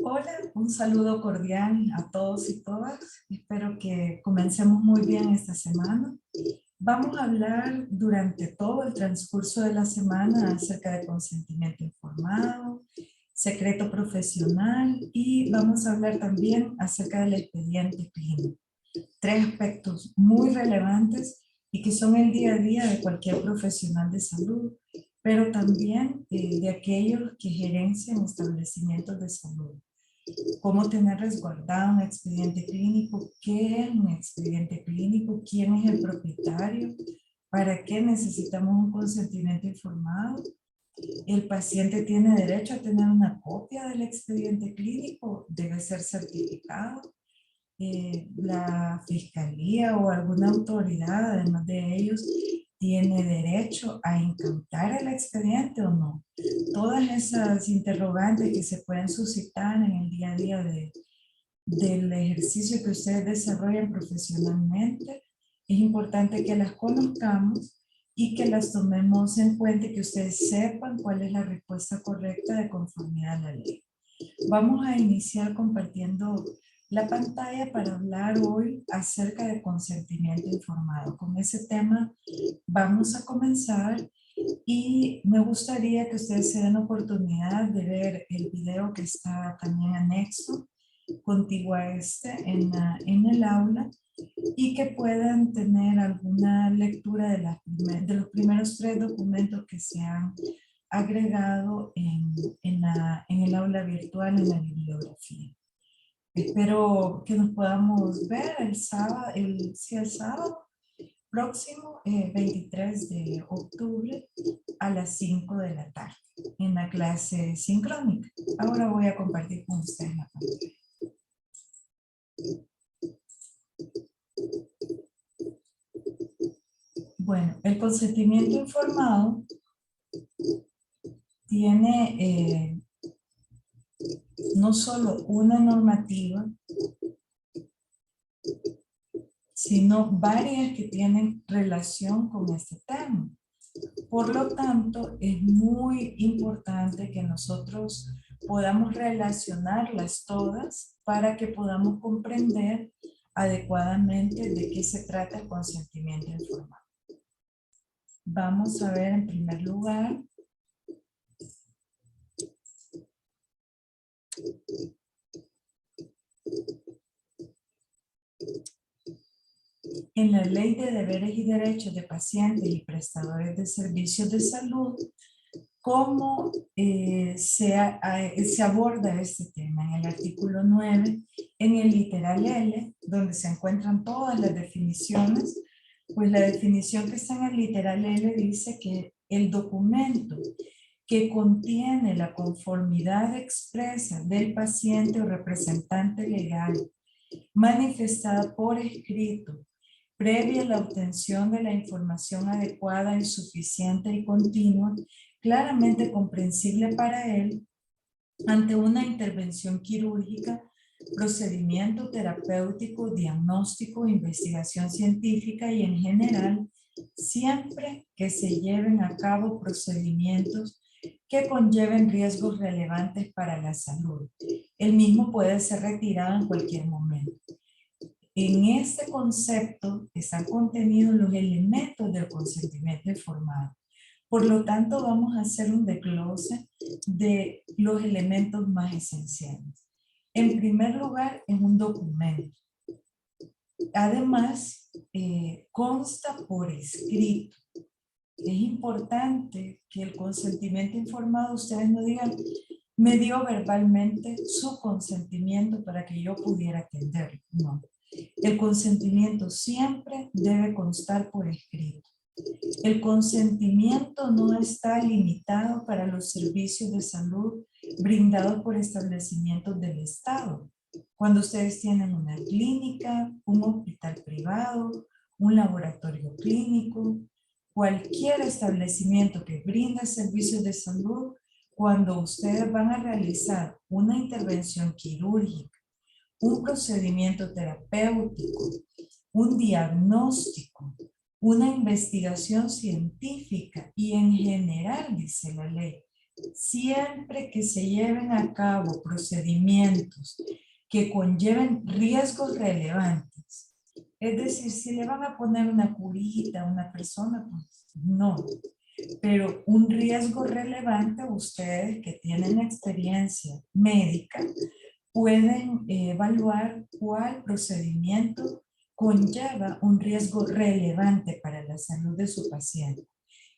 Hola, un saludo cordial a todos y todas. Espero que comencemos muy bien esta semana. Vamos a hablar durante todo el transcurso de la semana acerca de consentimiento informado, secreto profesional y vamos a hablar también acerca del expediente clínico. Tres aspectos muy relevantes y que son el día a día de cualquier profesional de salud, pero también de aquellos que gerencian establecimientos de salud. Cómo tener resguardado un expediente clínico, qué es un expediente clínico, quién es el propietario, para qué necesitamos un consentimiento informado. El paciente tiene derecho a tener una copia del expediente clínico, debe ser certificado. La fiscalía o alguna autoridad, además de ellos, tiene derecho a incautar el expediente o no. Todas esas interrogantes que se pueden suscitar en el día a día del ejercicio que ustedes desarrollan profesionalmente, es importante que las conozcamos y que las tomemos en cuenta y que ustedes sepan cuál es la respuesta correcta de conformidad a la ley. Vamos a iniciar compartiendo la pantalla para hablar hoy acerca de consentimiento informado. Con ese tema vamos a comenzar y me gustaría que ustedes se den oportunidad de ver el video que está también anexo, contiguo a en el aula, y que puedan tener alguna lectura de los primeros tres documentos que se han agregado en el aula virtual en la bibliografía. Espero que nos podamos ver el sábado, el sábado próximo, 23 de octubre a las 5 de la tarde en la clase sincrónica. Ahora voy a compartir con ustedes la pantalla. Bueno, el consentimiento informado tiene no solo una normativa, sino varias que tienen relación con este tema. Por lo tanto, es muy importante que nosotros podamos relacionarlas todas para que podamos comprender adecuadamente de qué se trata el consentimiento informado. Vamos a ver en primer lugar en la Ley de Deberes y Derechos de Pacientes y Prestadores de Servicios de Salud, cómo se aborda este tema en el artículo 9, en el literal L, donde se encuentran todas las definiciones. Pues la definición que está en el literal L dice que el documento que contiene la conformidad expresa del paciente o representante legal manifestada por escrito previa a la obtención de la información adecuada y suficiente y continua, claramente comprensible para él, ante una intervención quirúrgica, procedimiento terapéutico, diagnóstico, investigación científica y en general, siempre que se lleven a cabo procedimientos que conlleven riesgos relevantes para la salud. El mismo puede ser retirado en cualquier momento. En este concepto están contenidos los elementos del consentimiento informado. Por lo tanto, vamos a hacer un desglose de los elementos más esenciales. En primer lugar, es un documento. Además, consta por escrito. Es importante que el consentimiento informado, ustedes no digan, me dio verbalmente su consentimiento para que yo pudiera atenderlo. No. El consentimiento siempre debe constar por escrito. El consentimiento no está limitado para los servicios de salud brindados por establecimientos del Estado. Cuando ustedes tienen una clínica, un hospital privado, un laboratorio clínico, cualquier establecimiento que brinda servicios de salud, cuando ustedes van a realizar una intervención quirúrgica, un procedimiento terapéutico, un diagnóstico, una investigación científica y en general, dice la ley, Siempre que se lleven a cabo procedimientos que conlleven riesgos relevantes, es decir, si le van a poner una curita a una persona, pues no. Pero un riesgo relevante, ustedes que tienen experiencia médica, pueden evaluar cuál procedimiento conlleva un riesgo relevante para la salud de su paciente.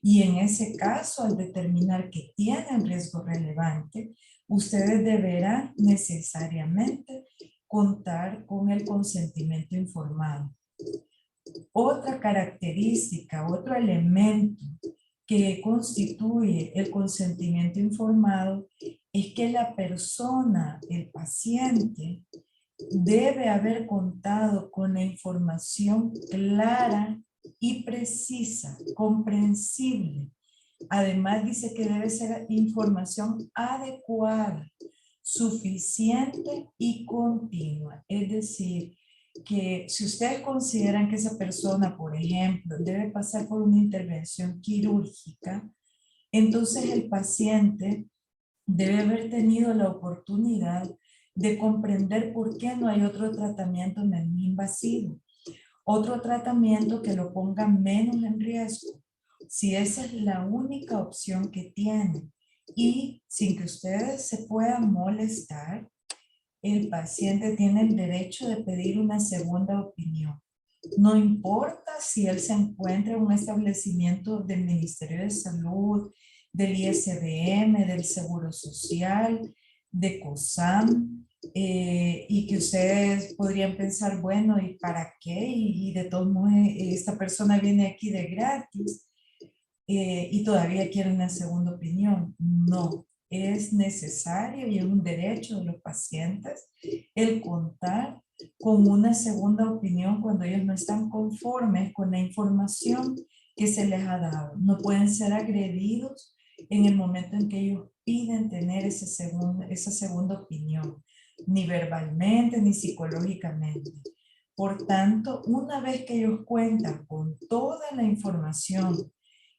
Y en ese caso, al determinar que tienen riesgo relevante, ustedes deberán necesariamente contar con el consentimiento informado. Otra característica, otro elemento que constituye el consentimiento informado es que la persona, el paciente, debe haber contado con la información clara y precisa, comprensible. Además dice que debe ser información adecuada, suficiente y continua. Es decir, que si ustedes consideran que esa persona, por ejemplo, debe pasar por una intervención quirúrgica, entonces el paciente debe haber tenido la oportunidad de comprender por qué no hay otro tratamiento menos invasivo, otro tratamiento que lo ponga menos en riesgo, si esa es la única opción que tienen. Y sin que ustedes se puedan molestar, el paciente tiene el derecho de pedir una segunda opinión. No importa si él se encuentra en un establecimiento del Ministerio de Salud, del ISBM, del Seguro Social, de COSAM, y que ustedes podrían pensar, bueno, ¿y para qué? Y de todos modos, esta persona viene aquí de gratis y todavía quiere una segunda opinión. No, es necesario y es un derecho de los pacientes el contar con una segunda opinión cuando ellos no están conformes con la información que se les ha dado. No pueden ser agredidos en el momento en que ellos piden tener esa segunda opinión, ni verbalmente ni psicológicamente. Por tanto, una vez que ellos cuentan con toda la información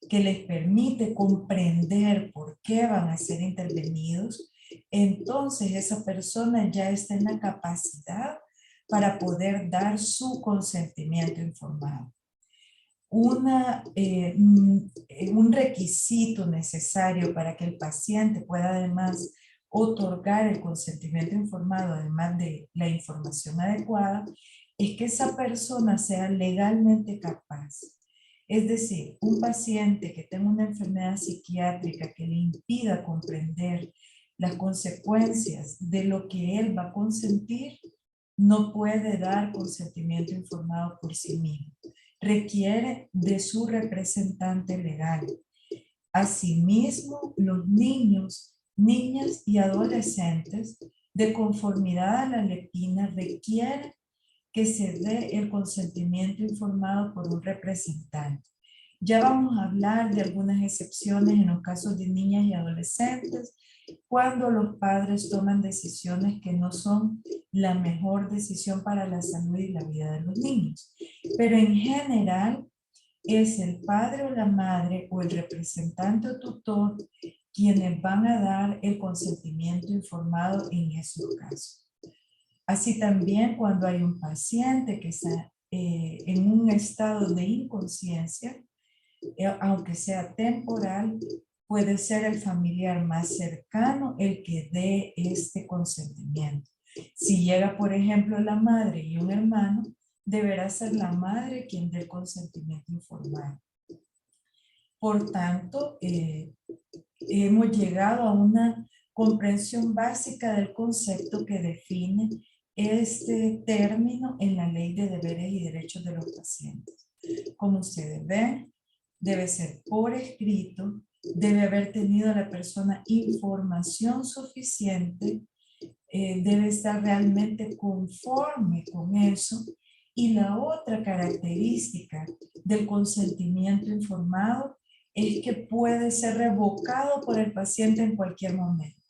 que les permite comprender por qué van a ser intervenidos, entonces esa persona ya está en la capacidad para poder dar su consentimiento informado. Un requisito necesario para que el paciente pueda además otorgar el consentimiento informado, además de la información adecuada, es que esa persona sea legalmente capaz. Es decir, un paciente que tenga una enfermedad psiquiátrica que le impida comprender las consecuencias de lo que él va a consentir, no puede dar consentimiento informado por sí mismo. Requiere de su representante legal. Asimismo, los niños, niñas y adolescentes, de conformidad a la LEPINA, requieren que se dé el consentimiento informado por un representante. Ya vamos a hablar de algunas excepciones en los casos de niñas y adolescentes, cuando los padres toman decisiones que no son la mejor decisión para la salud y la vida de los niños. Pero en general es el padre o la madre o el representante o tutor quienes van a dar el consentimiento informado en esos casos. Así también cuando hay un paciente que está en un estado de inconsciencia, aunque sea temporal, puede ser el familiar más cercano el que dé este consentimiento. Si llega, por ejemplo, la madre y un hermano, deberá ser la madre quien dé el consentimiento informado. Por tanto, hemos llegado a una comprensión básica del concepto que define este término en la Ley de Deberes y Derechos de los Pacientes. Como ustedes ven, debe ser por escrito, debe haber tenido la persona información suficiente, debe estar realmente conforme con eso. Y la otra característica del consentimiento informado es que puede ser revocado por el paciente en cualquier momento.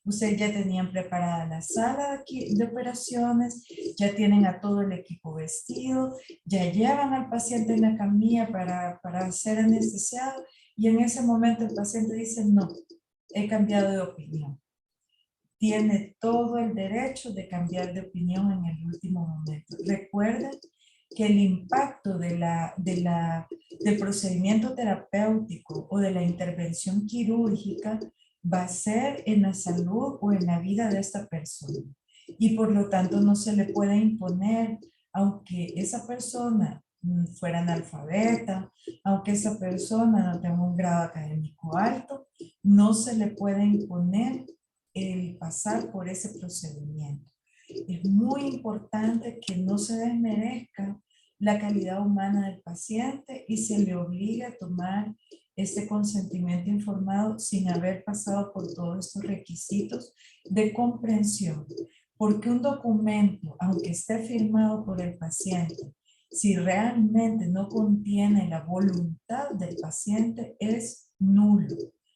Ustedes ya tenían preparada la sala de operaciones, ya tienen a todo el equipo vestido, ya llevan al paciente en la camilla para ser anestesiado y en ese momento el paciente dice no, he cambiado de opinión. Tiene todo el derecho de cambiar de opinión en el último momento. Recuerden que el impacto del procedimiento terapéutico o de la intervención quirúrgica va a ser en la salud o en la vida de esta persona. Y por lo tanto no se le puede imponer, aunque esa persona fuera analfabeta, aunque esa persona no tenga un grado académico alto, no se le puede imponer el pasar por ese procedimiento. Es muy importante que no se desmerezca la calidad humana del paciente y se le obligue a tomar este consentimiento informado sin haber pasado por todos estos requisitos de comprensión. Porque un documento, aunque esté firmado por el paciente, si realmente no contiene la voluntad del paciente, es nulo.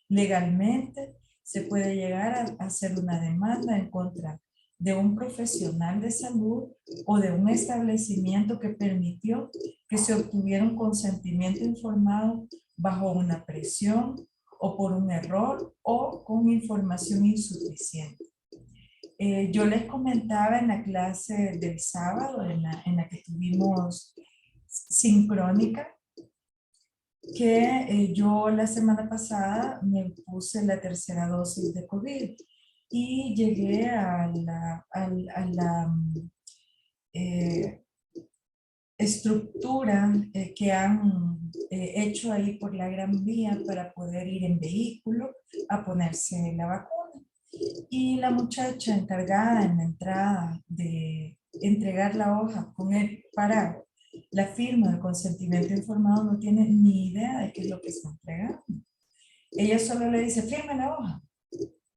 Legalmente se puede llegar a hacer una demanda en contra de un profesional de salud o de un establecimiento que permitió que se obtuviera un consentimiento informado bajo una presión o por un error o con información insuficiente. Yo les comentaba en la clase del sábado, en la que tuvimos sincrónica, que yo la semana pasada me puse la tercera dosis de COVID y llegué a la estructura que han hecho ahí por la Gran Vía para poder ir en vehículo a ponerse la vacuna. Y la muchacha encargada en la entrada de entregar la hoja con el para la firma del consentimiento informado no tiene ni idea de qué es lo que está entregando. Ella solo le dice, firme la hoja.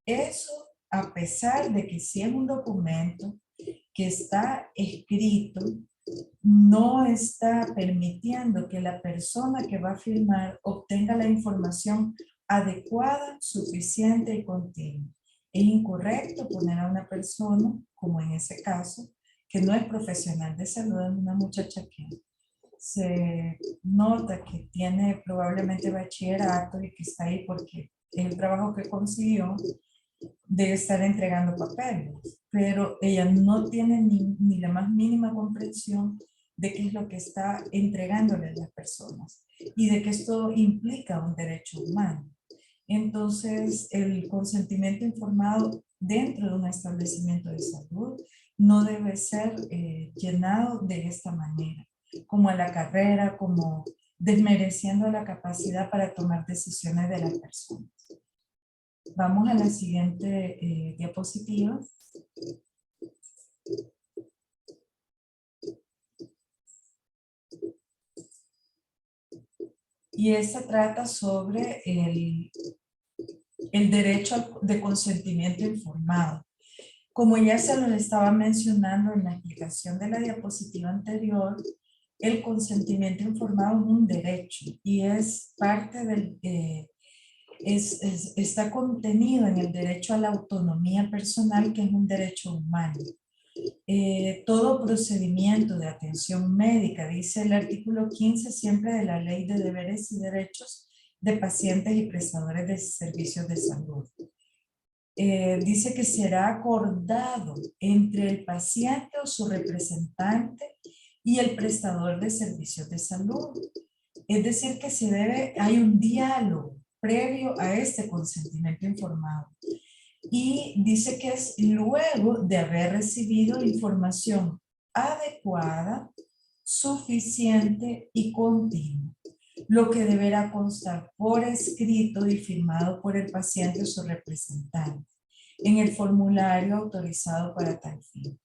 Eso, a pesar de que sí es un documento que está escrito, no está permitiendo que la persona que va a firmar obtenga la información adecuada, suficiente y continua. Es incorrecto poner a una persona, como en ese caso, que no es profesional de salud, es una muchacha que se nota que tiene probablemente bachillerato y que está ahí porque es el trabajo que consiguió, de estar entregando papeles, pero ella no tiene ni la más mínima comprensión de qué es lo que está entregándole a las personas y de que esto implica un derecho humano. Entonces, el consentimiento informado dentro de un establecimiento de salud no debe ser llenado de esta manera, como a la carrera, como desmereciendo la capacidad para tomar decisiones de las personas. Vamos a la siguiente diapositiva. Y esta trata sobre el derecho de consentimiento informado. Como ya se lo estaba mencionando en la explicación de la diapositiva anterior, el consentimiento informado es un derecho y es parte del... está contenido en el derecho a la autonomía personal, que es un derecho humano. Todo procedimiento de atención médica, dice el artículo 15 siempre de la Ley de Deberes y Derechos de Pacientes y Prestadores de Servicios de Salud. Dice que será acordado entre el paciente o su representante y el prestador de servicios de salud. Es decir, que hay un diálogo previo a este consentimiento informado. Y dice que es luego de haber recibido información adecuada, suficiente y continua, lo que deberá constar por escrito y firmado por el paciente o su representante en el formulario autorizado para tal fin.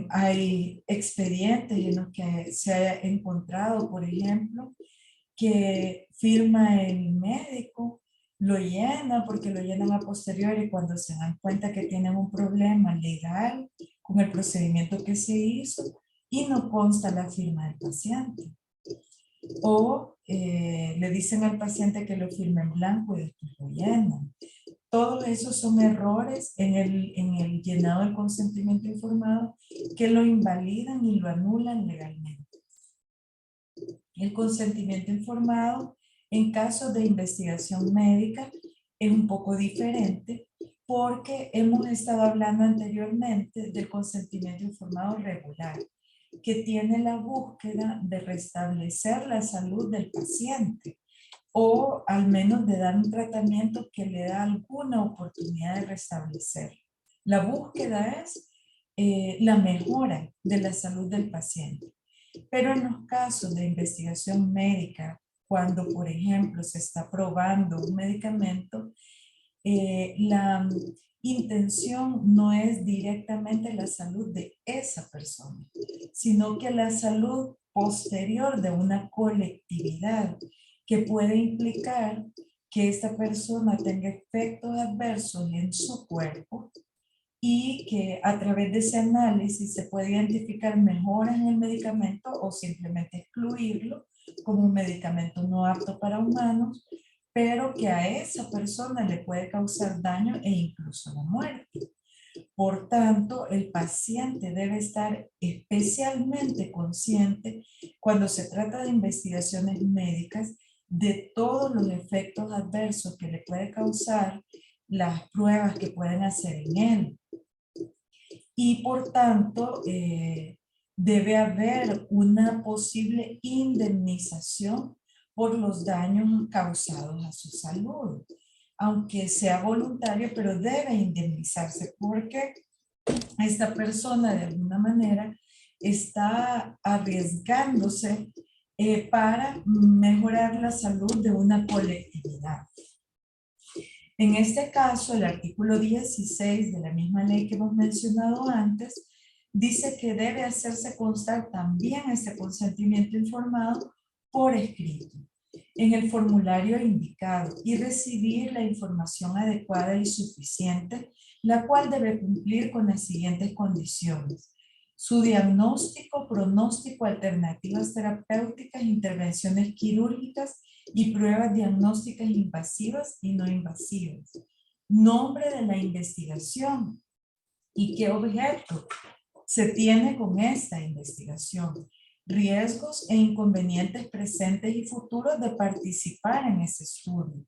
Hay expedientes en los que se ha encontrado, por ejemplo, que firma el médico, lo llena porque lo llenan a posteriori cuando se dan cuenta que tienen un problema legal con el procedimiento que se hizo y no consta la firma del paciente. O le dicen al paciente que lo firme en blanco y después lo llenan. Todos esos son errores en el llenado del consentimiento informado que lo invalidan y lo anulan legalmente. El consentimiento informado en casos de investigación médica es un poco diferente porque hemos estado hablando anteriormente del consentimiento informado regular, que tiene la búsqueda de restablecer la salud del paciente o al menos de dar un tratamiento que le da alguna oportunidad de restablecer. La búsqueda es la mejora de la salud del paciente. Pero en los casos de investigación médica, cuando por ejemplo se está probando un medicamento, la intención no es directamente la salud de esa persona, sino que la salud posterior de una colectividad que puede implicar que esta persona tenga efectos adversos en su cuerpo y que a través de ese análisis se puede identificar mejoras en el medicamento o simplemente excluirlo como un medicamento no apto para humanos, pero que a esa persona le puede causar daño e incluso la muerte. Por tanto, el paciente debe estar especialmente consciente cuando se trata de investigaciones médicas de todos los efectos adversos que le puede causar las pruebas que pueden hacer en él. Y por tanto, debe haber una posible indemnización por los daños causados a su salud, aunque sea voluntario, pero debe indemnizarse porque esta persona de alguna manera está arriesgándose para mejorar la salud de una colectividad. En este caso, el artículo 16 de la misma ley que hemos mencionado antes, dice que debe hacerse constar también este consentimiento informado por escrito en el formulario indicado y recibir la información adecuada y suficiente, la cual debe cumplir con las siguientes condiciones: su diagnóstico, pronóstico, alternativas terapéuticas, intervenciones quirúrgicas y pruebas diagnósticas invasivas y no invasivas, nombre de la investigación y qué objeto se tiene con esta investigación, riesgos e inconvenientes presentes y futuros de participar en ese estudio.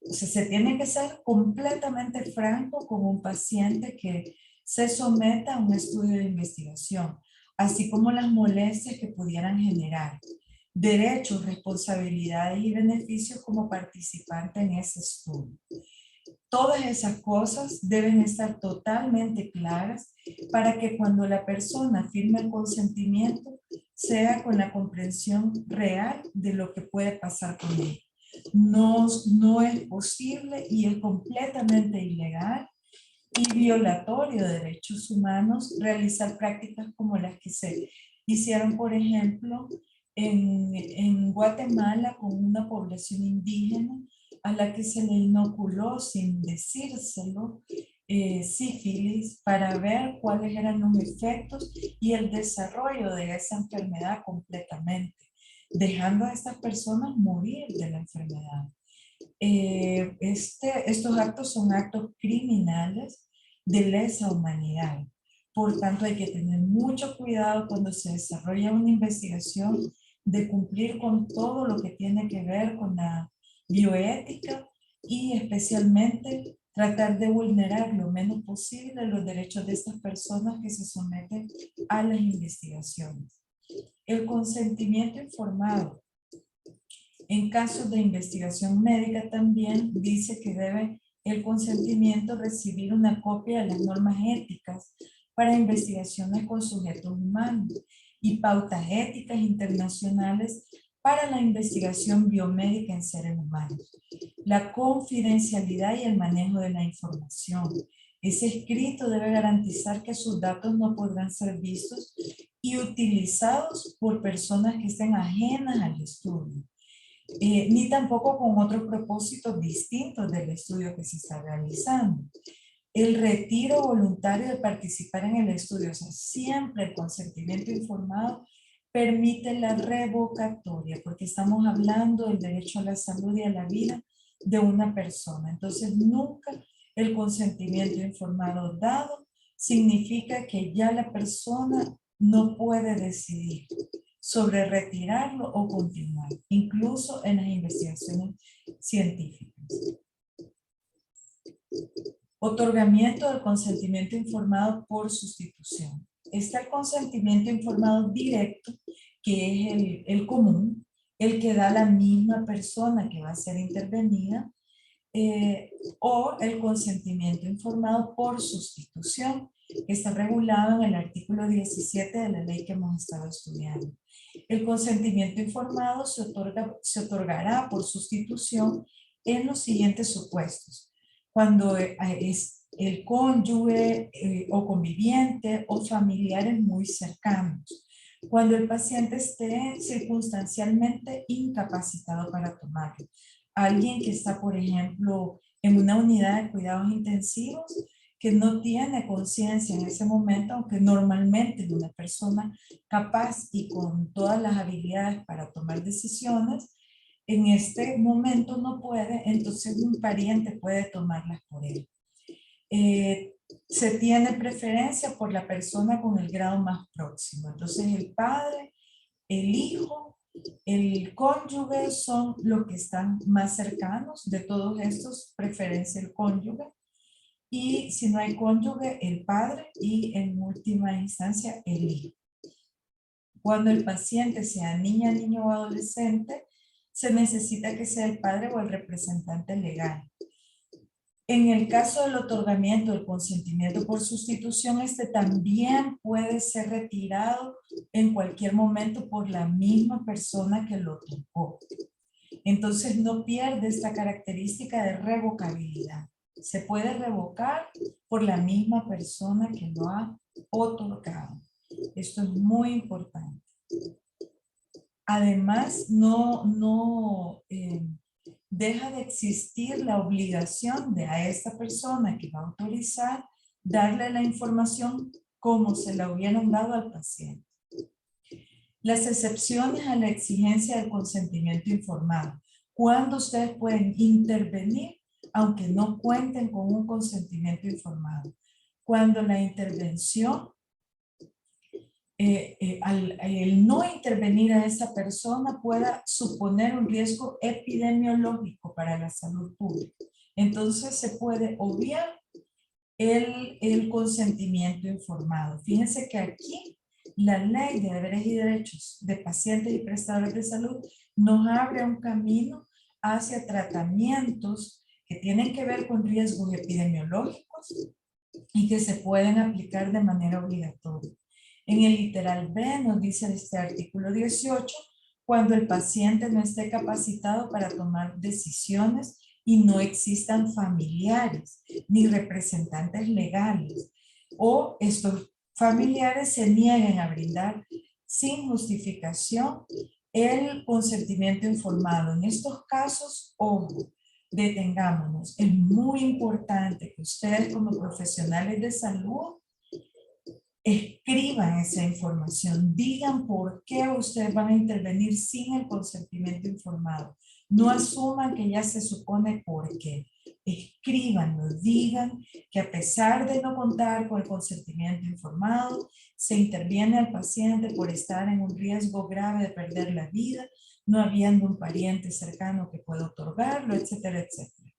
O sea, se tiene que ser completamente franco con un paciente que se someta a un estudio de investigación, así como las molestias que pudieran generar, derechos, responsabilidades y beneficios como participante en ese estudio. Todas esas cosas deben estar totalmente claras para que cuando la persona firme el consentimiento sea con la comprensión real de lo que puede pasar con él. No es posible y es completamente ilegal y violatorio de derechos humanos realizar prácticas como las que se hicieron, por ejemplo, en Guatemala con una población indígena a la que se le inoculó sin decírselo sífilis para ver cuáles eran los efectos y el desarrollo de esa enfermedad completamente, dejando a estas personas morir de la enfermedad. Estos actos son actos criminales de lesa humanidad. Por tanto, hay que tener mucho cuidado cuando se desarrolla una investigación de cumplir con todo lo que tiene que ver con la bioética y especialmente tratar de vulnerar lo menos posible los derechos de estas personas que se someten a las investigaciones. El consentimiento informado. En casos de investigación médica también dice que debe el consentimiento recibir una copia de las normas éticas para investigaciones con sujetos humanos y pautas éticas internacionales para la investigación biomédica en seres humanos. La confidencialidad y el manejo de la información. Ese escrito debe garantizar que sus datos no podrán ser vistos y utilizados por personas que estén ajenas al estudio. Ni tampoco con otros propósitos distintos del estudio que se está realizando. El retiro voluntario de participar en el estudio, o sea, siempre el consentimiento informado permite la revocatoria, porque estamos hablando del derecho a la salud y a la vida de una persona. Entonces, nunca el consentimiento informado dado significa que ya la persona no puede decidir sobre retirarlo o continuar, incluso en las investigaciones científicas. Otorgamiento del consentimiento informado por sustitución. Está el consentimiento informado directo, que es el común, el que da la misma persona que va a ser intervenida, o el consentimiento informado por sustitución, que está regulado en el artículo 17 de la ley que hemos estado estudiando. El consentimiento informado se otorgará por sustitución en los siguientes supuestos: cuando es el cónyuge o conviviente o familiares muy cercanos, cuando el paciente esté circunstancialmente incapacitado para tomarlo. Alguien que está, por ejemplo, en una unidad de cuidados intensivos, que no tiene conciencia en ese momento, aunque normalmente es una persona capaz y con todas las habilidades para tomar decisiones, en este momento no puede, entonces un pariente puede tomarlas por él. Se tiene preferencia por la persona con el grado más próximo. Entonces el padre, el hijo, el cónyuge son los que están más cercanos. De todos estos, preferencia el cónyuge. Y si no hay cónyuge, el padre y en última instancia el hijo. Cuando el paciente sea niña, niño o adolescente, se necesita que sea el padre o el representante legal. En el caso del otorgamiento del consentimiento por sustitución, este también puede ser retirado en cualquier momento por la misma persona que lo otorgó. Entonces no pierde esta característica de revocabilidad. Se puede revocar por la misma persona que lo ha otorgado. Esto es muy importante. Además, deja de existir la obligación de a esta persona que va a autorizar darle la información como se la hubieran dado al paciente. Las excepciones a la exigencia del consentimiento informado. Cuando ustedes pueden intervenir aunque no cuenten con un consentimiento informado. Cuando la intervención, el no intervenir a esa persona pueda suponer un riesgo epidemiológico para la salud pública. Entonces se puede obviar el consentimiento informado. Fíjense que aquí la ley de deberes y derechos de pacientes y prestadores de salud nos abre un camino hacia tratamientos que tienen que ver con riesgos epidemiológicos y que se pueden aplicar de manera obligatoria. En el literal B nos dice este artículo 18, cuando el paciente no esté capacitado para tomar decisiones y no existan familiares ni representantes legales, o estos familiares se nieguen a brindar sin justificación el consentimiento informado. En estos casos, ojo, detengámonos. Es muy importante que ustedes como profesionales de salud escriban esa información, digan por qué ustedes van a intervenir sin el consentimiento informado. No asuman que ya se supone por qué. Escríbanlo, digan que a pesar de no contar con el consentimiento informado, se interviene al paciente por estar en un riesgo grave de perder la vida, no habiendo un pariente cercano que pueda otorgarlo, etcétera, etcétera.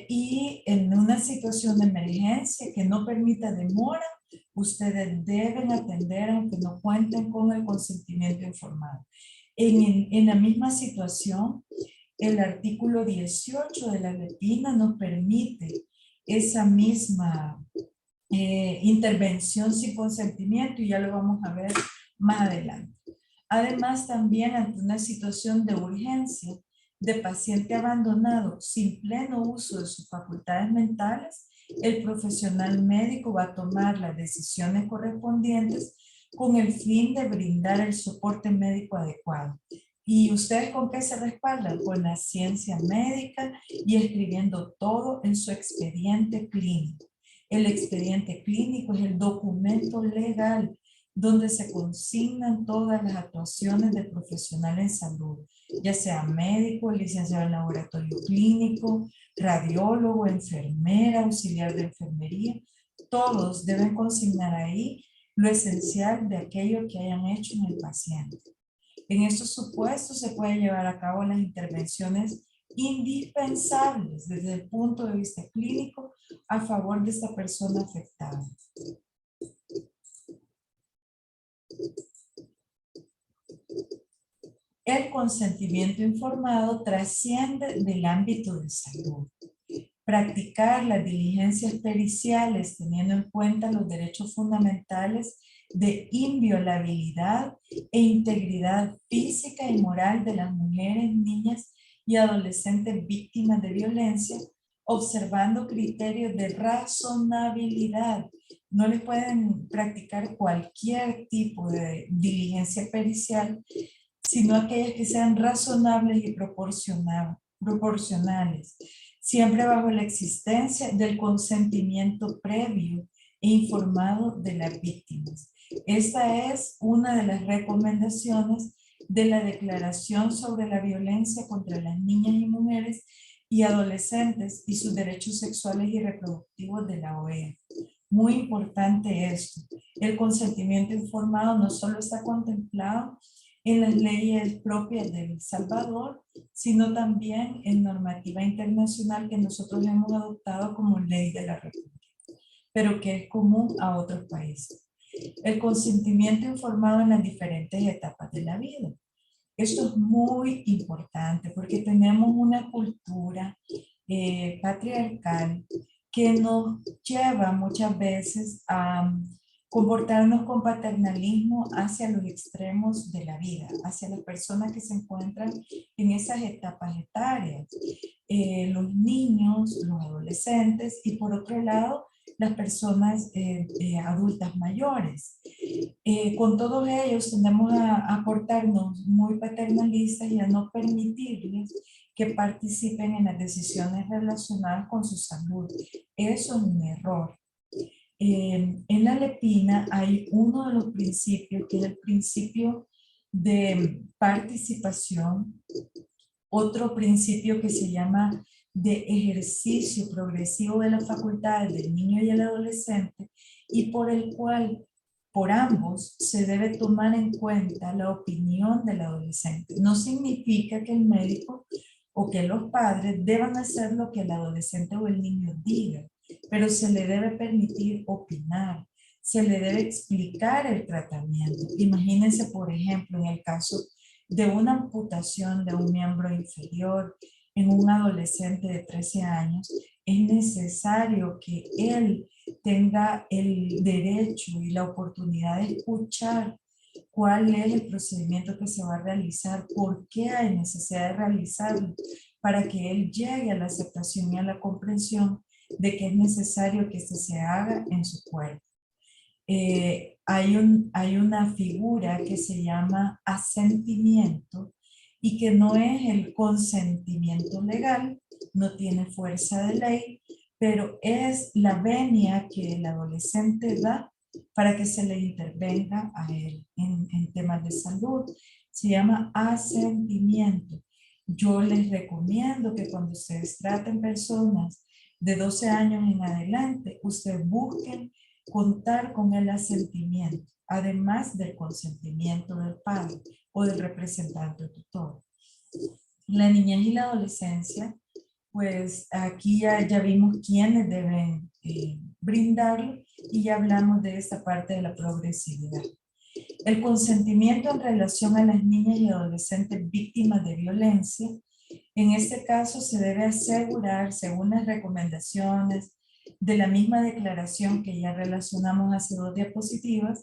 Y en una situación de emergencia que no permita demora, ustedes deben atender aunque no cuenten con el consentimiento informado. En la misma situación, el artículo 18 de la LEPINA nos permite esa misma intervención sin consentimiento y ya lo vamos a ver más adelante. Además, también ante una situación de urgencia de paciente abandonado sin pleno uso de sus facultades mentales, el profesional médico va a tomar las decisiones correspondientes con el fin de brindar el soporte médico adecuado. ¿Y ustedes con qué se respaldan? Con la ciencia médica y escribiendo todo en su expediente clínico. El expediente clínico es el documento legal donde se consignan todas las actuaciones del profesional en salud, ya sea médico, licenciado en laboratorio clínico, radiólogo, enfermera, auxiliar de enfermería. Todos deben consignar ahí lo esencial de aquello que hayan hecho en el paciente. En estos supuestos se pueden llevar a cabo las intervenciones indispensables desde el punto de vista clínico a favor de esta persona afectada. El consentimiento informado trasciende del ámbito de salud. Practicar las diligencias periciales teniendo en cuenta los derechos fundamentales de inviolabilidad e integridad física y moral de las mujeres, niñas y adolescentes víctimas de violencia, observando criterios de razonabilidad. No les pueden practicar cualquier tipo de diligencia pericial, sino aquellas que sean razonables y proporcionales, siempre bajo la existencia del consentimiento previo e informado de las víctimas. Esta es una de las recomendaciones de la Declaración sobre la Violencia contra las Niñas y Mujeres y Adolescentes y sus Derechos Sexuales y Reproductivos de la OEA. Muy importante esto. El consentimiento informado no solo está contemplado en las leyes propias de El Salvador, sino también en normativa internacional que nosotros hemos adoptado como ley de la República, pero que es común a otros países. El consentimiento informado en las diferentes etapas de la vida. Esto es muy importante porque tenemos una cultura patriarcal que nos lleva muchas veces a comportarnos con paternalismo hacia los extremos de la vida, hacia las personas que se encuentran en esas etapas etarias, los niños, los adolescentes y por otro lado las personas adultas mayores. Con todos ellos tendemos a portarnos muy paternalistas y a no permitirles que participen en las decisiones relacionadas con su salud. Eso es un error. En la Lepina hay uno de los principios, que es el principio de participación, otro principio que se llama de ejercicio progresivo de las facultades del niño y el adolescente, y por el cual, por ambos, se debe tomar en cuenta la opinión del adolescente. No significa que el médico o que los padres deban hacer lo que el adolescente o el niño diga, pero se le debe permitir opinar, se le debe explicar el tratamiento. Imagínense, por ejemplo, en el caso de una amputación de un miembro inferior en un adolescente de 13 años, es necesario que él tenga el derecho y la oportunidad de escuchar cuál es el procedimiento que se va a realizar, por qué hay necesidad de realizarlo, para que él llegue a la aceptación y a la comprensión de que es necesario que esto se haga en su cuerpo. Hay una figura que se llama asentimiento y que no es el consentimiento legal, no tiene fuerza de ley, pero es la venia que el adolescente da para que se le intervenga a él en temas de salud. Se llama asentimiento. Yo les recomiendo que cuando ustedes traten personas de 12 años en adelante, ustedes busquen contar con el asentimiento, además del consentimiento del padre o del representante tutor. La niñez y la adolescencia, pues aquí ya vimos quiénes deben brindarlo y ya hablamos de esta parte de la progresividad. El consentimiento en relación a las niñas y adolescentes víctimas de violencia, en este caso se debe asegurar, según las recomendaciones de la misma declaración que ya relacionamos hace 2 diapositivas,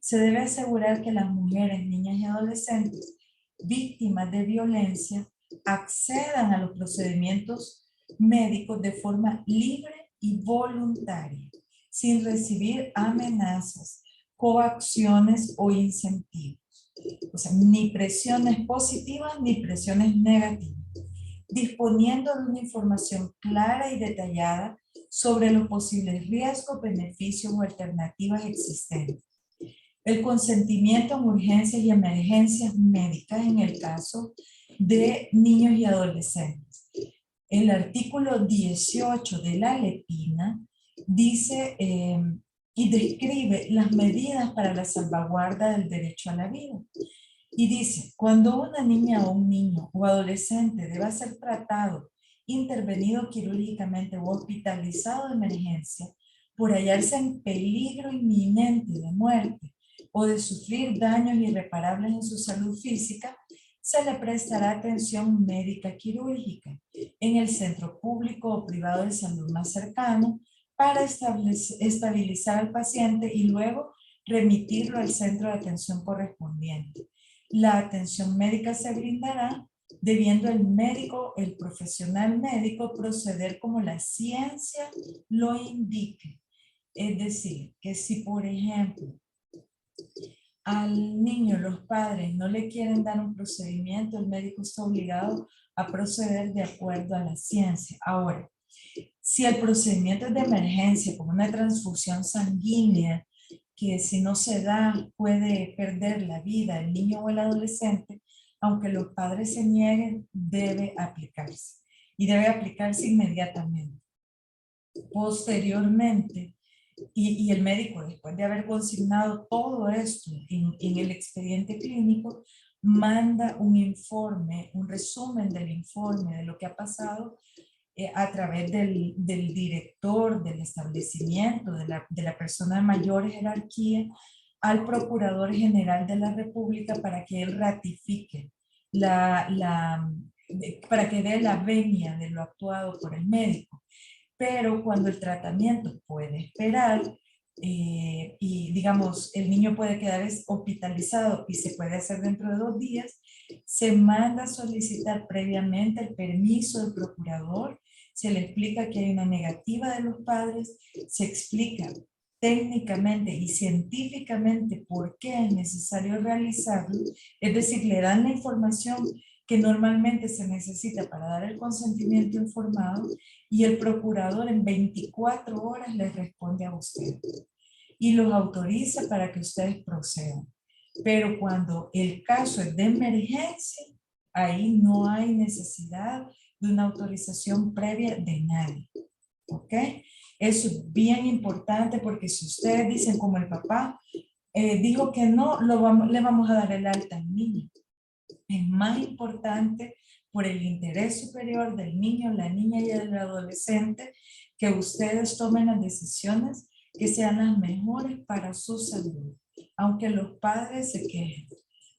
se debe asegurar que las mujeres, niñas y adolescentes víctimas de violencia accedan a los procedimientos médicos de forma libre y voluntaria, sin recibir amenazas, coacciones o incentivos. O sea, ni presiones positivas ni presiones negativas, disponiendo de una información clara y detallada sobre los posibles riesgos, beneficios o alternativas existentes. El consentimiento en urgencias y emergencias médicas en el caso de niños y adolescentes. El artículo 18 de la Lepina dice y describe las medidas para la salvaguarda del derecho a la vida. Y dice, cuando una niña o un niño o adolescente deba ser tratado, intervenido quirúrgicamente o hospitalizado de emergencia por hallarse en peligro inminente de muerte o de sufrir daños irreparables en su salud física, se le prestará atención médica quirúrgica en el centro público o privado de salud más cercano para estabilizar al paciente y luego remitirlo al centro de atención correspondiente. La atención médica se brindará debiendo el profesional médico proceder como la ciencia lo indique. Es decir, que si por ejemplo al niño los padres no le quieren dar un procedimiento, el médico está obligado a proceder de acuerdo a la ciencia. Ahora, si el procedimiento es de emergencia, como una transfusión sanguínea, que si no se da puede perder la vida el niño o el adolescente, aunque los padres se nieguen, debe aplicarse. Y debe aplicarse inmediatamente. Posteriormente, y el médico, después de haber consignado todo esto en el expediente clínico, manda un informe, un resumen del informe de lo que ha pasado a través del director del establecimiento, de la persona de mayor jerarquía, al Procurador General de la República para que él ratifique, para que dé la venia de lo actuado por el médico. Pero cuando el tratamiento puede esperar y digamos el niño puede quedar hospitalizado y se puede hacer dentro de 2 días, se manda a solicitar previamente el permiso del procurador, se le explica que hay una negativa de los padres, se explica técnicamente y científicamente por qué es necesario realizarlo, es decir, le dan la información que normalmente se necesita para dar el consentimiento informado y el procurador en 24 horas les responde a usted y los autoriza para que ustedes procedan. Pero cuando el caso es de emergencia, ahí no hay necesidad de una autorización previa de nadie. ¿Ok? Eso es bien importante porque si ustedes dicen como el papá dijo que no, le vamos a dar el alta al niño. Es más importante por el interés superior del niño, la niña y el adolescente que ustedes tomen las decisiones que sean las mejores para su salud, aunque los padres se quejen.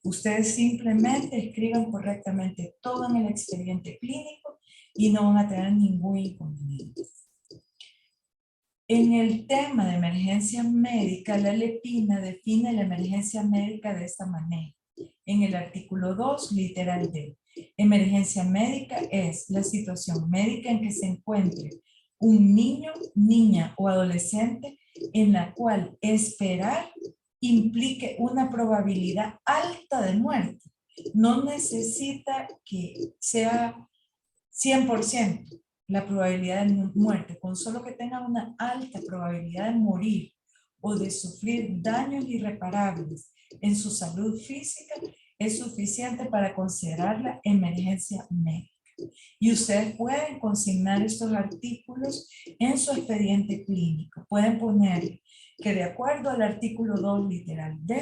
Ustedes simplemente escriban correctamente todo en el expediente clínico y no van a tener ningún inconveniente. En el tema de emergencia médica, la LEPINA define la emergencia médica de esta manera. En el artículo 2, literal D, emergencia médica es la situación médica en que se encuentre un niño, niña o adolescente en la cual esperar implique una probabilidad alta de muerte. No necesita que sea 100% la probabilidad de muerte, con solo que tenga una alta probabilidad de morir o de sufrir daños irreparables en su salud física, es suficiente para considerarla emergencia médica. Y ustedes pueden consignar estos artículos en su expediente clínico. Pueden poner que de acuerdo al artículo 2 literal D,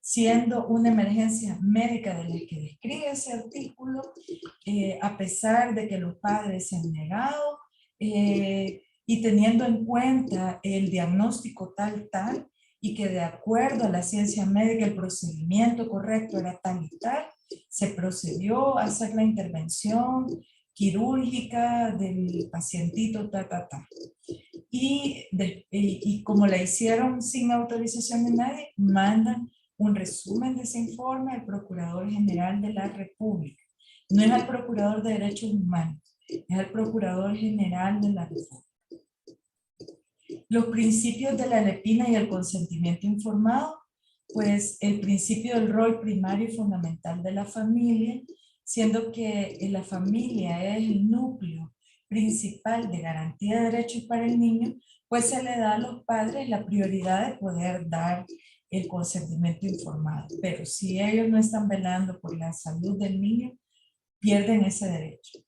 siendo una emergencia médica de la que describe ese artículo, a pesar de que los padres se han negado y teniendo en cuenta el diagnóstico tal, y que de acuerdo a la ciencia médica el procedimiento correcto era tal y tal, se procedió a hacer la intervención quirúrgica del pacientito, y como la hicieron sin autorización de nadie, mandan un resumen de ese informe al Procurador General de la República. No es al Procurador de Derechos Humanos, es al Procurador General de la República. Los principios de la LEPINA y el consentimiento informado, pues el principio del rol primario y fundamental de la familia, siendo que la familia es el núcleo principal de garantía de derechos para el niño, pues se le da a los padres la prioridad de poder dar el consentimiento informado. Pero si ellos no están velando por la salud del niño, pierden ese derecho.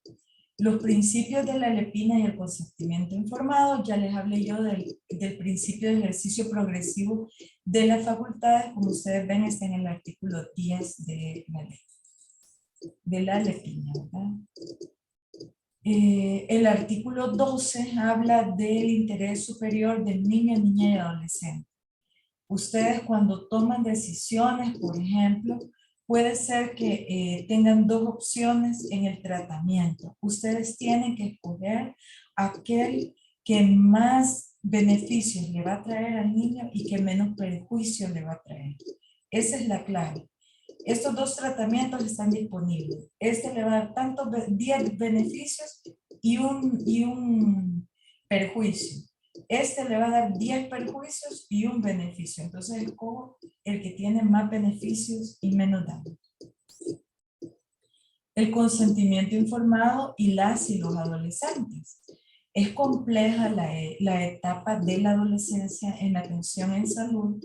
Los principios de la lepina y el consentimiento informado, ya les hablé yo del principio de ejercicio progresivo de las facultades, como ustedes ven está en el artículo 10 de la ley, de la lepina, ¿verdad? El artículo 12 habla del interés superior del niño, niña y adolescente. Ustedes cuando toman decisiones, por ejemplo, puede ser que tengan dos opciones en el tratamiento. Ustedes tienen que escoger aquel que más beneficios le va a traer al niño y que menos perjuicios le va a traer. Esa es la clave. Estos dos tratamientos están disponibles. Este le va a dar tantos 10 beneficios y un perjuicio. Este le va a dar 10 perjuicios y un beneficio. Entonces escojo el que tiene más beneficios y menos daño. El consentimiento informado y las y los adolescentes. Es compleja la etapa de la adolescencia en la atención en salud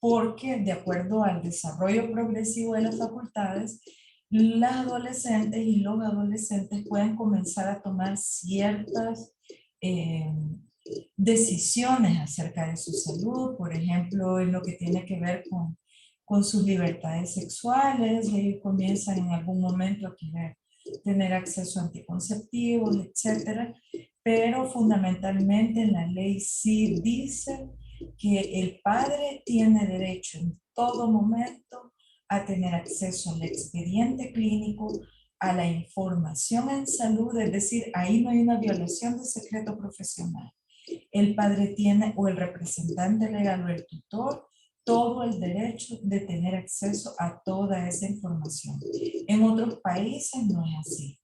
porque de acuerdo al desarrollo progresivo de las facultades, las adolescentes y los adolescentes pueden comenzar a tomar ciertas decisiones acerca de su salud, por ejemplo, en lo que tiene que ver con sus libertades sexuales, ellos comienzan en algún momento a querer tener acceso a anticonceptivos, etcétera, pero fundamentalmente la ley sí dice que el padre tiene derecho en todo momento a tener acceso al expediente clínico, a la información en salud, es decir, ahí no hay una violación del secreto profesional. El padre tiene, o el representante legal o el tutor, todo el derecho de tener acceso a toda esa información. En otros países no es así,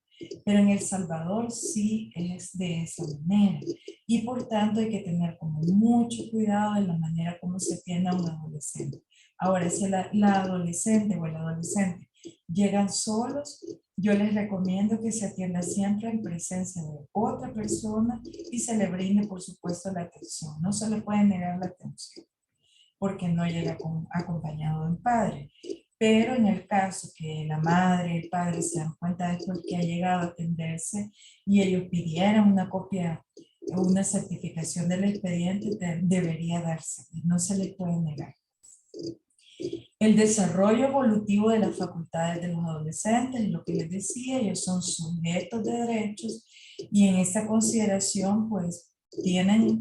pero en El Salvador sí es de esa manera. Y por tanto hay que tener como mucho cuidado en la manera como se tiene a un adolescente. Ahora, si la adolescente o el adolescente llegan solos, yo les recomiendo que se atienda siempre en presencia de otra persona y se le brinde, por supuesto, la atención. No se le puede negar la atención porque no llega acompañado de un padre. Pero en el caso que la madre y el padre se dan cuenta después que ha llegado a atenderse y ellos pidieran una copia o una certificación del expediente, debería darse. No se le puede negar. El desarrollo evolutivo de las facultades de los adolescentes, lo que les decía, ellos son sujetos de derechos y en esta consideración pues tienen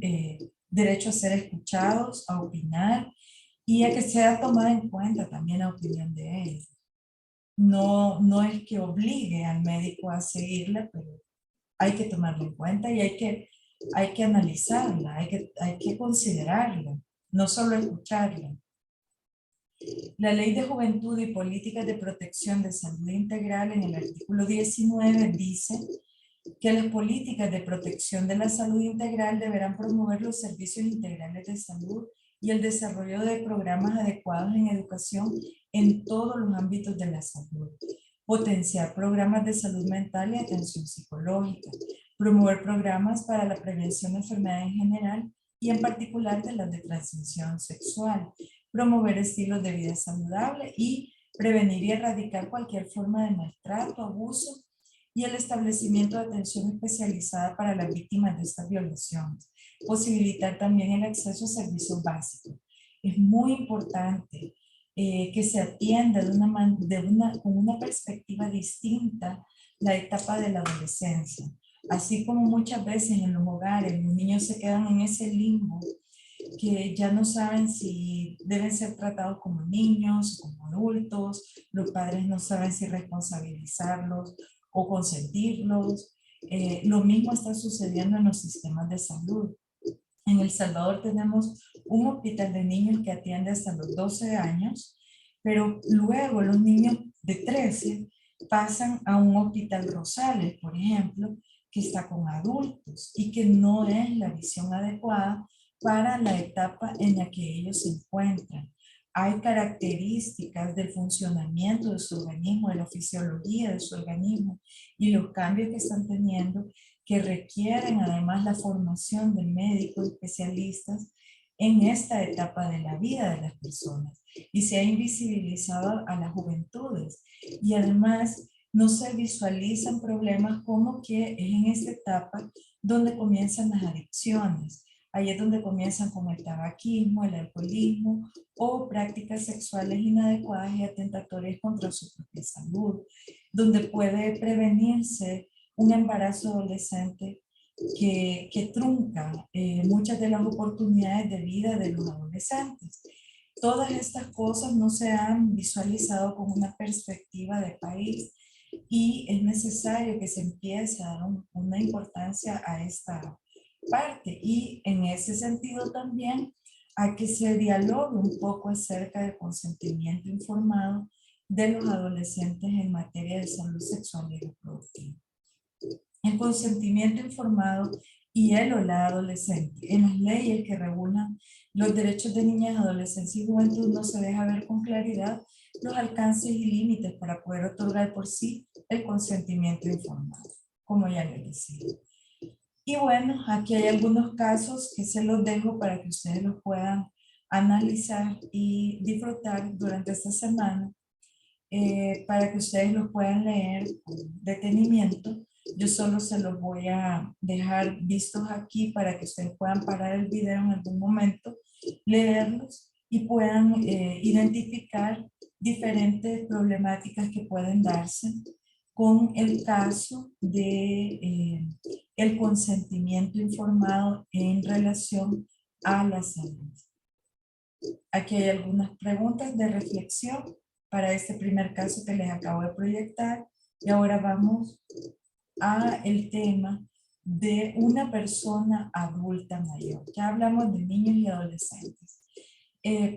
derecho a ser escuchados, a opinar y a que sea tomada en cuenta también la opinión de ellos. No es que obligue al médico a seguirla, pero hay que tomarla en cuenta y hay que analizarla, hay que considerarla, no solo escucharla. La Ley de Juventud y Políticas de Protección de Salud Integral en el artículo 19 dice que las políticas de protección de la salud integral deberán promover los servicios integrales de salud y el desarrollo de programas adecuados en educación en todos los ámbitos de la salud. Potenciar programas de salud mental y atención psicológica. Promover programas para la prevención de enfermedades en general y en particular de las de transmisión sexual. Promover estilos de vida saludable y prevenir y erradicar cualquier forma de maltrato, abuso y el establecimiento de atención especializada para las víctimas de estas violaciones. Posibilitar también el acceso a servicios básicos. Es muy importante que se atienda con una perspectiva distinta la etapa de la adolescencia. Así como muchas veces en los hogares los niños se quedan en ese limbo que ya no saben si deben ser tratados como niños, como adultos, los padres no saben si responsabilizarlos o consentirlos. Lo mismo está sucediendo en los sistemas de salud. En El Salvador tenemos un hospital de niños que atiende hasta los 12 años, pero luego los niños de 13 pasan a un hospital Rosales, por ejemplo, que está con adultos y que no es la visión adecuada para la etapa en la que ellos se encuentran. Hay características del funcionamiento de su organismo, de la fisiología de su organismo y los cambios que están teniendo que requieren además la formación de médicos especialistas en esta etapa de la vida de las personas y se ha invisibilizado a las juventudes y además no se visualizan problemas como que es en esta etapa donde comienzan las adicciones. Ahí es donde comienzan con el tabaquismo, el alcoholismo o prácticas sexuales inadecuadas y atentatorias contra su propia salud, donde puede prevenirse un embarazo adolescente que trunca muchas de las oportunidades de vida de los adolescentes. Todas estas cosas no se han visualizado con una perspectiva de país y es necesario que se empiece a dar una importancia a esta parte y en ese sentido también a que se dialogue un poco acerca del consentimiento informado de los adolescentes en materia de salud sexual y reproductiva. El consentimiento informado y el o la adolescente. En las leyes que regulan los derechos de niñas, adolescencia y juventud no se deja ver con claridad los alcances y límites para poder otorgar por sí el consentimiento informado, como ya les decía. Y bueno, aquí hay algunos casos que se los dejo para que ustedes los puedan analizar y disfrutar durante esta semana, para que ustedes los puedan leer con detenimiento. Yo solo se los voy a dejar vistos aquí para que ustedes puedan parar el video en algún momento, leerlos y puedan identificar diferentes problemáticas que pueden darse con el caso de el consentimiento informado en relación a la salud. Aquí hay algunas preguntas de reflexión para este primer caso que les acabo de proyectar y ahora vamos a el tema de una persona adulta mayor. Ya hablamos de niños y adolescentes,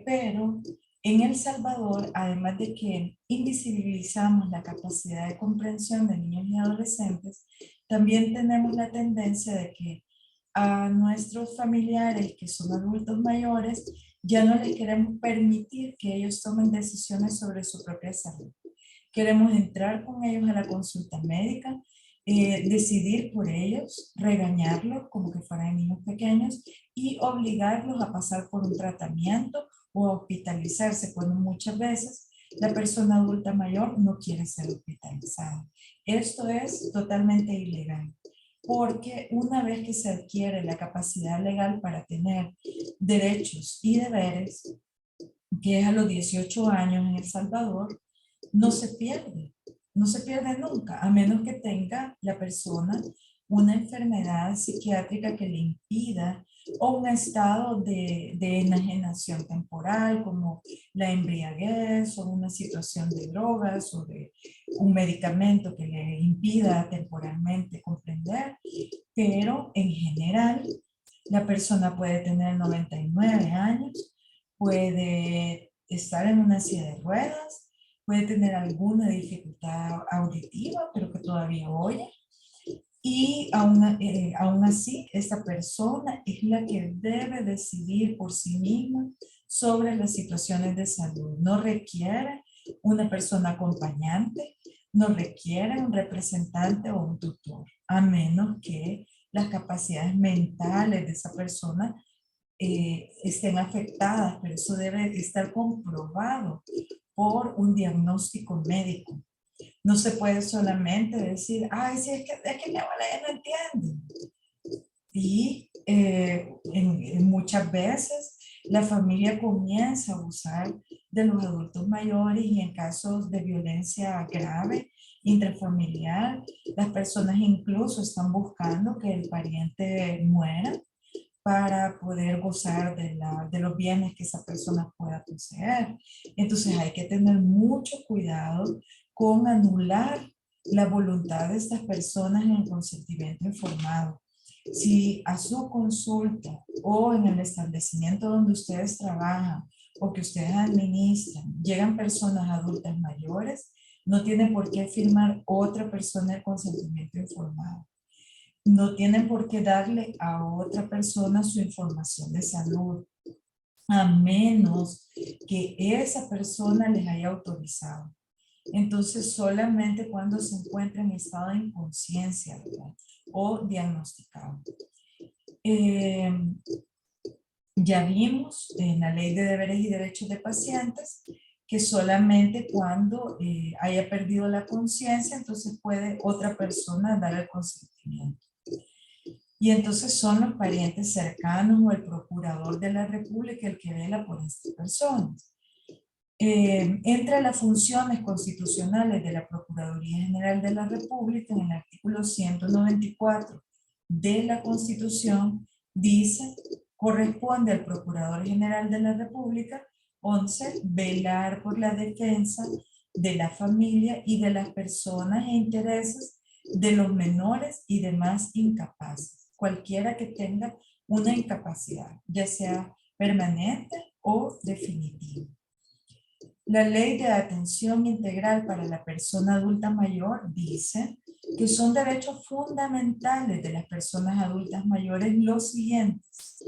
pero en El Salvador, además de que invisibilizamos la capacidad de comprensión de niños y adolescentes, también tenemos la tendencia de que a nuestros familiares que son adultos mayores ya no les queremos permitir que ellos tomen decisiones sobre su propia salud. Queremos entrar con ellos a la consulta médica, decidir por ellos, regañarlos como que fueran niños pequeños y obligarlos a pasar por un tratamiento o a hospitalizarse cuando muchas veces la persona adulta mayor no quiere ser hospitalizada. Esto es totalmente ilegal, porque una vez que se adquiere la capacidad legal para tener derechos y deberes, que es a los 18 años en El Salvador, no se pierde, no se pierde nunca, a menos que tenga la persona una enfermedad psiquiátrica que le impida o un estado de enajenación temporal como la embriaguez o una situación de drogas o de un medicamento que le impida temporalmente comprender, pero en general la persona puede tener 99 años, puede estar en una silla de ruedas, puede tener alguna dificultad auditiva, pero que todavía oye. Y aún así, esta persona es la que debe decidir por sí misma sobre las situaciones de salud. No requiere una persona acompañante, no requiere un representante o un tutor, a menos que las capacidades mentales de esa persona estén afectadas, pero eso debe estar comprobado por un diagnóstico médico. No se puede solamente decir, ay, sí, es que mi abuela ya no entiende. Y muchas veces la familia comienza a abusar de los adultos mayores y en casos de violencia grave, intrafamiliar, las personas incluso están buscando que el pariente muera para poder gozar de los bienes que esa persona pueda poseer. Entonces hay que tener mucho cuidado con anular la voluntad de estas personas en el consentimiento informado. Si a su consulta o en el establecimiento donde ustedes trabajan o que ustedes administran llegan personas adultas mayores, no tienen por qué firmar otra persona el consentimiento informado. No tienen por qué darle a otra persona su información de salud, a menos que esa persona les haya autorizado. Entonces, solamente cuando se encuentra en estado de inconsciencia, ¿verdad? O diagnosticado. Ya vimos en la Ley de Deberes y Derechos de Pacientes que solamente cuando haya perdido la conciencia, entonces puede otra persona dar el consentimiento. Y entonces son los parientes cercanos o el procurador de la República el que vela por estas personas. Entre las funciones constitucionales de la Procuraduría General de la República, en el artículo 194 de la Constitución, dice, corresponde al Procurador General de la República, 11, velar por la defensa de la familia y de las personas e intereses de los menores y demás incapaces, cualquiera que tenga una incapacidad, ya sea permanente o definitiva. La Ley de Atención Integral para la Persona Adulta Mayor dice que son derechos fundamentales de las personas adultas mayores los siguientes.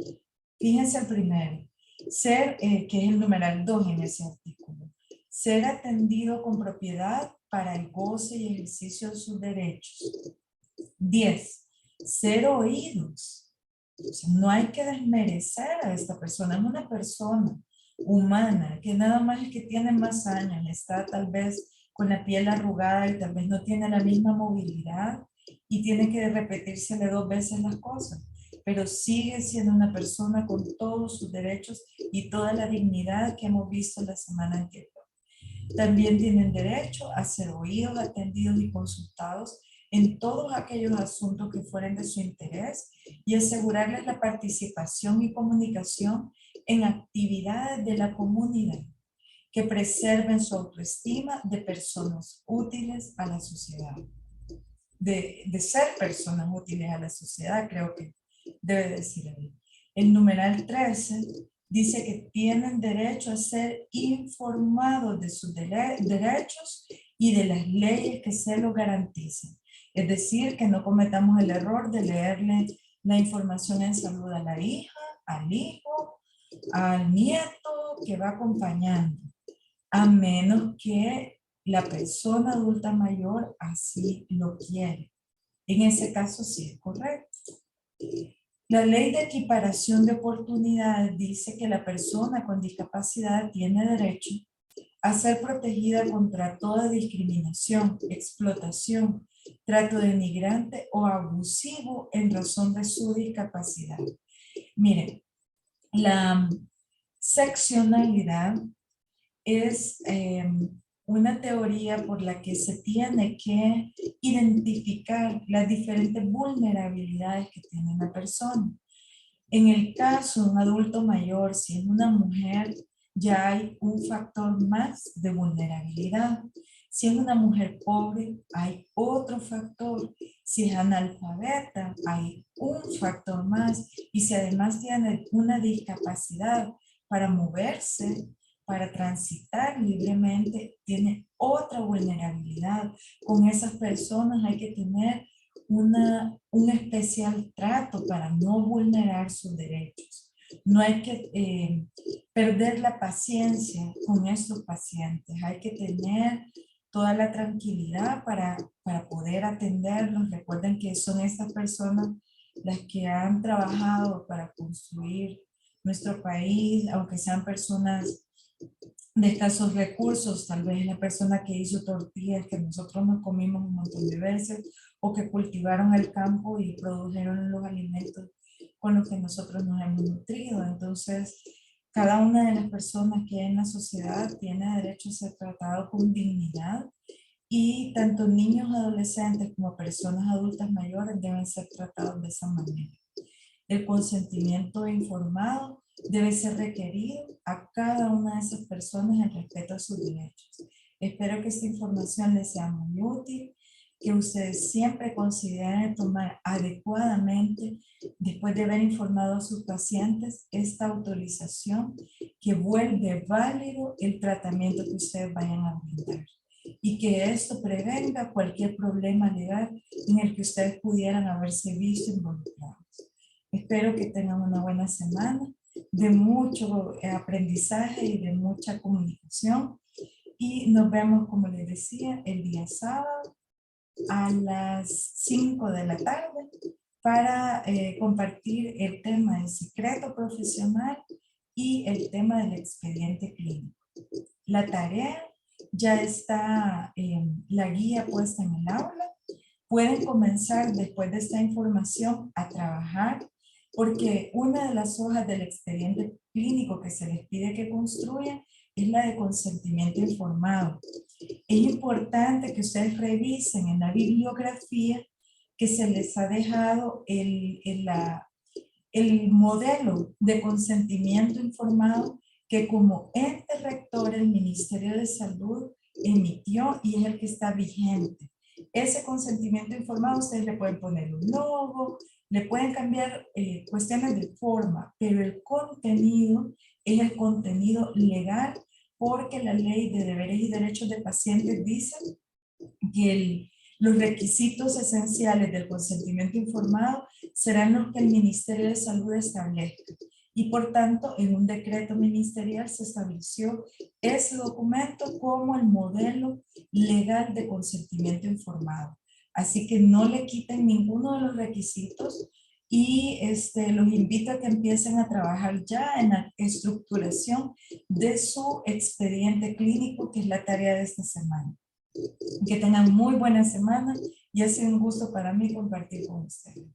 Fíjense el primero, que es el numeral 2 en ese artículo. Ser atendido con propiedad para el goce y ejercicio de sus derechos. 10. Ser oídos. O sea, no hay que desmerecer a esta persona, es una persona humana, que nada más es que tiene más años, está tal vez con la piel arrugada y tal vez no tiene la misma movilidad y tiene que repetírsele 2 veces las cosas, pero sigue siendo una persona con todos sus derechos y toda la dignidad que hemos visto la semana anterior. También tienen derecho a ser oídos, atendidos y consultados en todos aquellos asuntos que fueren de su interés y asegurarles la participación y comunicación en actividades de la comunidad que preserven su autoestima de personas útiles a la sociedad. De ser personas útiles a la sociedad, creo que debe decir ahí. El numeral 13 dice que tienen derecho a ser informados de sus derechos y de las leyes que se lo garantizan. Es decir, que no cometamos el error de leerle la información en salud a la hija, al hijo, al nieto que va acompañando, a menos que la persona adulta mayor así lo quiere. En ese caso sí es correcto. La ley de equiparación de oportunidades dice que la persona con discapacidad tiene derecho a ser protegida contra toda discriminación, explotación, trato denigrante o abusivo en razón de su discapacidad. Miren, la seccionalidad es una teoría por la que se tiene que identificar las diferentes vulnerabilidades que tiene una persona. En el caso de un adulto mayor, si es una mujer, ya hay un factor más de vulnerabilidad. Si es una mujer pobre, hay otro factor. Si es analfabeta, hay un factor más. Y si además tiene una discapacidad para moverse, para transitar libremente, tiene otra vulnerabilidad. Con esas personas hay que tener un especial trato para no vulnerar sus derechos. No hay que perder la paciencia con estos pacientes. Hay que tener toda la tranquilidad para poder atenderlos. Recuerden que son estas personas las que han trabajado para construir nuestro país, aunque sean personas de escasos recursos, tal vez la persona que hizo tortillas que nosotros nos comimos un montón de veces, o que cultivaron el campo y produjeron los alimentos con los que nosotros nos hemos nutrido. Entonces, cada una de las personas que hay en la sociedad tiene derecho a ser tratado con dignidad y tanto niños, adolescentes como personas adultas mayores deben ser tratados de esa manera. El consentimiento informado debe ser requerido a cada una de esas personas en respeto a sus derechos. Espero que esta información les sea muy útil, que ustedes siempre consideren tomar adecuadamente, después de haber informado a sus pacientes, esta autorización que vuelve válido el tratamiento que ustedes vayan a brindar. Y que esto prevenga cualquier problema legal en el que ustedes pudieran haberse visto involucrados. Espero que tengan una buena semana de mucho aprendizaje y de mucha comunicación. Y nos vemos, como les decía, el día sábado a las 5 de la tarde para compartir el tema del secreto profesional y el tema del expediente clínico. la tarea, ya está la guía puesta en el aula. Pueden comenzar después de esta información a trabajar, porque una de las hojas del expediente clínico que se les pide que construyan es la de consentimiento informado. Es importante que ustedes revisen en la bibliografía que se les ha dejado el modelo de consentimiento informado que como ente rector el Ministerio de Salud emitió y es el que está vigente. Ese consentimiento informado ustedes le pueden poner un logo, le pueden cambiar cuestiones de forma, pero el contenido es el contenido legal porque la ley de deberes y derechos de pacientes dice que los requisitos esenciales del consentimiento informado serán los que el Ministerio de Salud establezca. Y por tanto, en un decreto ministerial se estableció ese documento como el modelo legal de consentimiento informado. Así que no le quiten ninguno de los requisitos y los invito a que empiecen a trabajar ya en la estructuración de su expediente clínico, que es la tarea de esta semana. Que tengan muy buena semana y ha sido un gusto para mí compartir con ustedes.